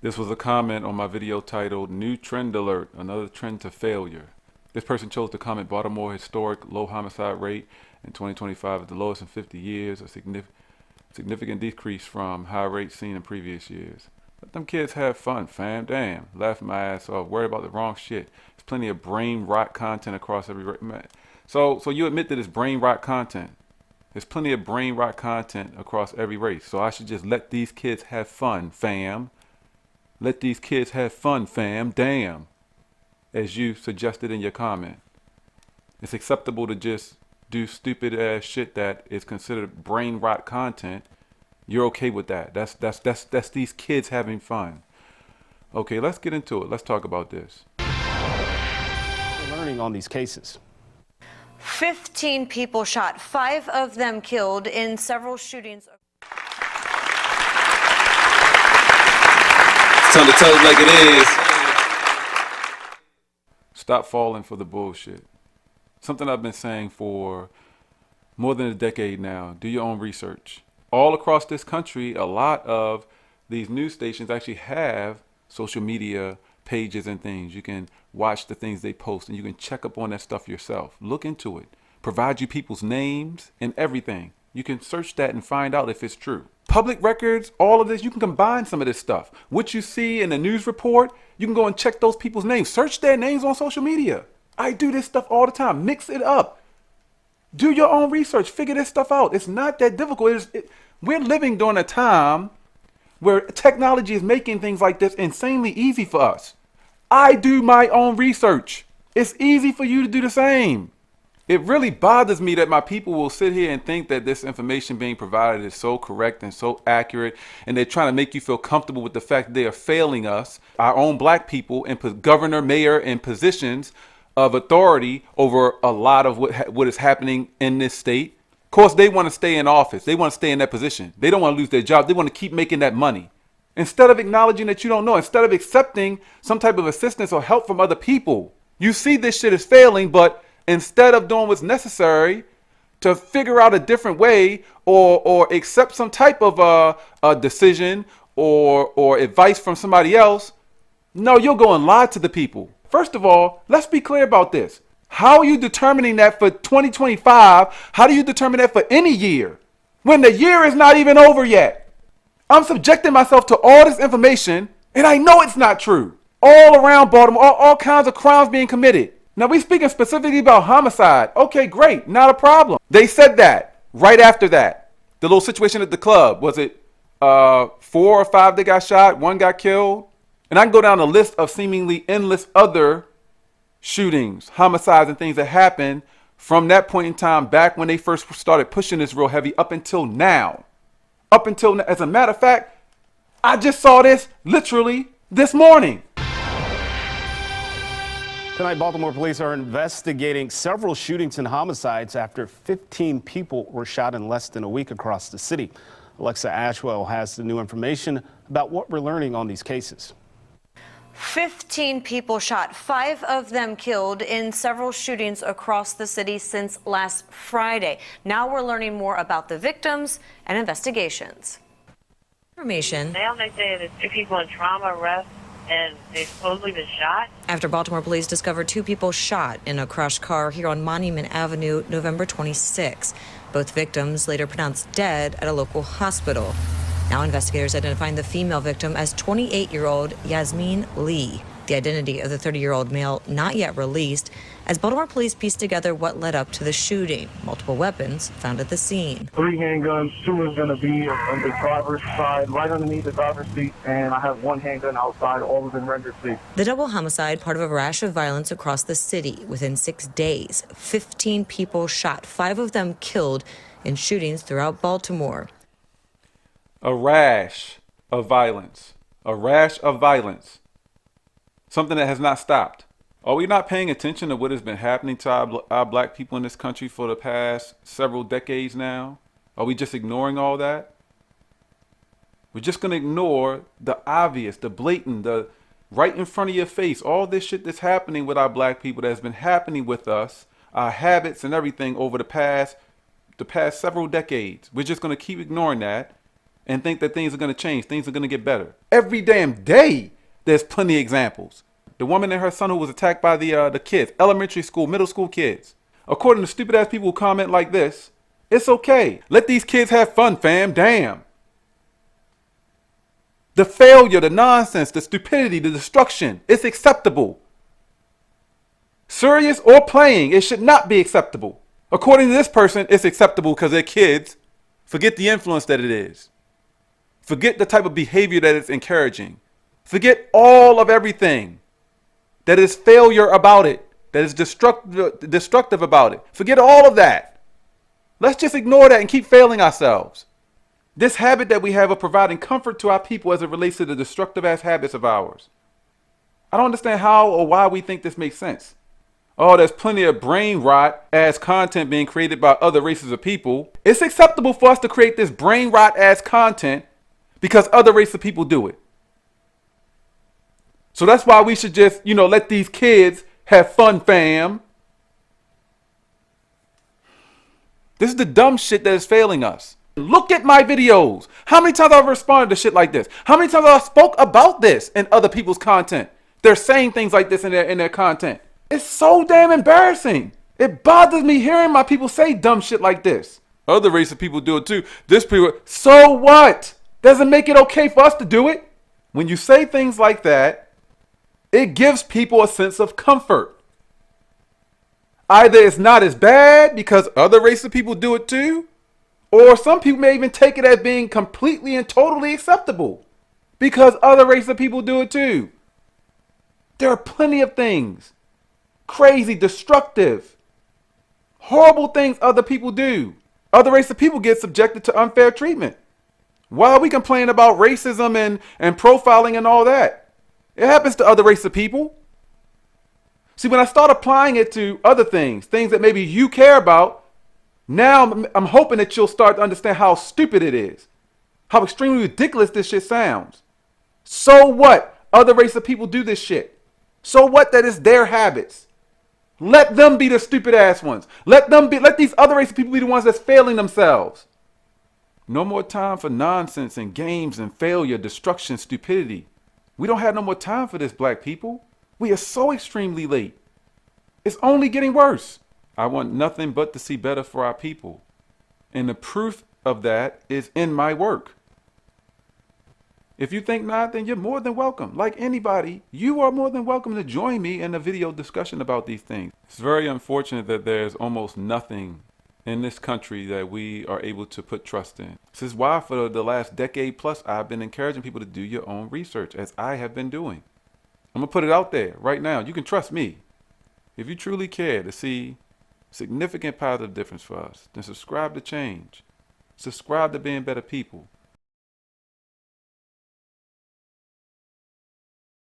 This was a comment on my video titled New Trend Alert, Another Trend to Failure. This person chose to comment Baltimore historic low homicide rate in 2025 is the lowest in 50 years, a significant decrease from high rates seen in previous years. Let them kids have fun, fam. Damn. Laughing my ass off. Worried about the wrong shit. There's plenty of brain rot content across every man. So you admit that it's brain rot content. There's plenty of brain rot content across every race. So I should just let these kids have fun, fam. Let these kids have fun, fam. Damn. As you suggested in your comment. It's acceptable to just do stupid ass shit that is considered brain rot content. You're okay with that. That's these kids having fun. Okay, let's get into it. Let's talk about this. Learning on these cases. 15 people shot, 5 of them killed in several shootings. Time to tell it like it is. Stop falling for the bullshit. Something I've been saying for more than a decade now. Do your own research. All across this country, a lot of these news stations actually have social media pages and things. You can watch the things they post and you can check up on that stuff yourself. Look into it. Provide you people's names and everything. You can search that and find out if it's true. Public records, all of this, you can combine some of this stuff. What you see in the news report, you can go and check those people's names. Search their names on social media. I do this stuff all the time. Mix it up. Do your own research. Figure this stuff out. It's not that difficult. We're living during a time where technology is making things like this insanely easy for us. I do my own research. It's easy for you to do the same. It really bothers me that my people will sit here and think that this information being provided is so correct and so accurate, and they're trying to make you feel comfortable with the fact that they are failing us, our own black people, in governor, mayor, and positions of authority over a lot of what is happening in this state. Of course, they want to stay in office. They want to stay in that position. They don't want to lose their job. They want to keep making that money. Instead of acknowledging that you don't know, instead of accepting some type of assistance or help from other people, you see this shit is failing, but instead of doing what's necessary to figure out a different way or accept some type of a decision or advice from somebody else, no, you'll go and lie to the people. First of all, let's be clear about this. How are you determining that for 2025? How do you determine that for any year when the year is not even over yet? I'm subjecting myself to all this information and I know it's not true. All around Baltimore, all kinds of crimes being committed. Now we speaking specifically about homicide. Okay, great, not a problem. They said that right after that. The little situation at the club, was it 4 or 5 that got shot, 1 got killed? And I can go down a list of seemingly endless other shootings, homicides, and things that happened from that point in time back when they first started pushing this real heavy up until now. Up until now. As a matter of fact, I just saw this literally this morning. Tonight, Baltimore police are investigating several shootings and homicides after 15 people were shot in less than a week across the city. Alexa Ashwell has the new information about what we're learning on these cases. 15 people shot, 5 of them killed in several shootings across the city since last Friday. Now we're learning more about the victims and investigations. Information. Now they say there's 2 people in trauma arrest and they've supposedly been shot. After Baltimore police discovered 2 people shot in a crushed car here on Monument Avenue, November 26. Both victims later pronounced dead at a local hospital. Now investigators identifying the female victim as 28-year-old Yasmin Lee. The identity of the 30-year-old male not yet released as Baltimore police pieced together what led up to the shooting. Multiple weapons found at the scene. 3 handguns, 2 is going to be on the driver's side, right underneath the driver's seat, and I have 1 handgun outside, all of them rendered safe. The double homicide, part of a rash of violence across the city. Within 6 days, 15 people shot, 5 of them killed in shootings throughout Baltimore. A rash of violence. A rash of violence. Something that has not stopped. Are we not paying attention to what has been happening to our black people in this country for the past several decades now? Are we just ignoring all that? We're just going to ignore the obvious, the blatant, the right in front of your face, all this shit that's happening with our black people that has been happening with us, our habits and everything over the past several decades. We're just going to keep ignoring that and think that things are going to change, things are going to get better. Every damn day, there's plenty of examples. The woman and her son who was attacked by the kids, elementary school, middle school kids. According to stupid ass people who comment like this, it's okay. Let these kids have fun, fam. Damn. The failure, the nonsense, the stupidity, the destruction, it's acceptable. Serious or playing, it should not be acceptable. According to this person, it's acceptable because they're kids. Forget the influence that it is. Forget the type of behavior that it's encouraging. Forget all of everything that is failure about it, that is destructive about it. Forget all of that. Let's just ignore that and keep failing ourselves. This habit that we have of providing comfort to our people as it relates to the destructive ass habits of ours. I don't understand how or why we think this makes sense. Oh, there's plenty of brain rot ass content being created by other races of people. It's acceptable for us to create this brain rot ass content because other races of people do it. So that's why we should just, let these kids have fun, fam. This is the dumb shit that is failing us. Look at my videos. How many times I've responded to shit like this? How many times I spoke about this in other people's content? They're saying things like this in their content. It's so damn embarrassing. It bothers me hearing my people say dumb shit like this. Other races of people do it too. So what? Doesn't make it okay for us to do it. When you say things like that, it gives people a sense of comfort. Either it's not as bad because other races of people do it too, or some people may even take it as being completely and totally acceptable because other races of people do it too. There are plenty of things, crazy, destructive, horrible things other people do. Other races of people get subjected to unfair treatment. Why are we complaining about racism and profiling and all that? It happens to other races of people. See, when I start applying it to other things that maybe you care about, now I'm hoping that you'll start to understand how stupid it is, how extremely ridiculous this shit sounds. So what? Other races of people do this shit. So what that it's their habits? Let them be the stupid ass ones. Let these other races of people be the ones that's failing themselves. No more time for nonsense and games and failure, destruction, stupidity. We don't have no more time for this, black people. We are so extremely late. It's only getting worse. I want nothing but to see better for our people. And the proof of that is in my work. If you think not, then you're more than welcome. Like anybody, you are more than welcome to join me in a video discussion about these things. It's very unfortunate that there's almost nothing in this country that we are able to put trust in. This is why for the last decade plus, I've been encouraging people to do your own research, as I have been doing. I'm going to put it out there right now. You can trust me. If you truly care to see significant positive difference for us, then subscribe to change. Subscribe to being better people.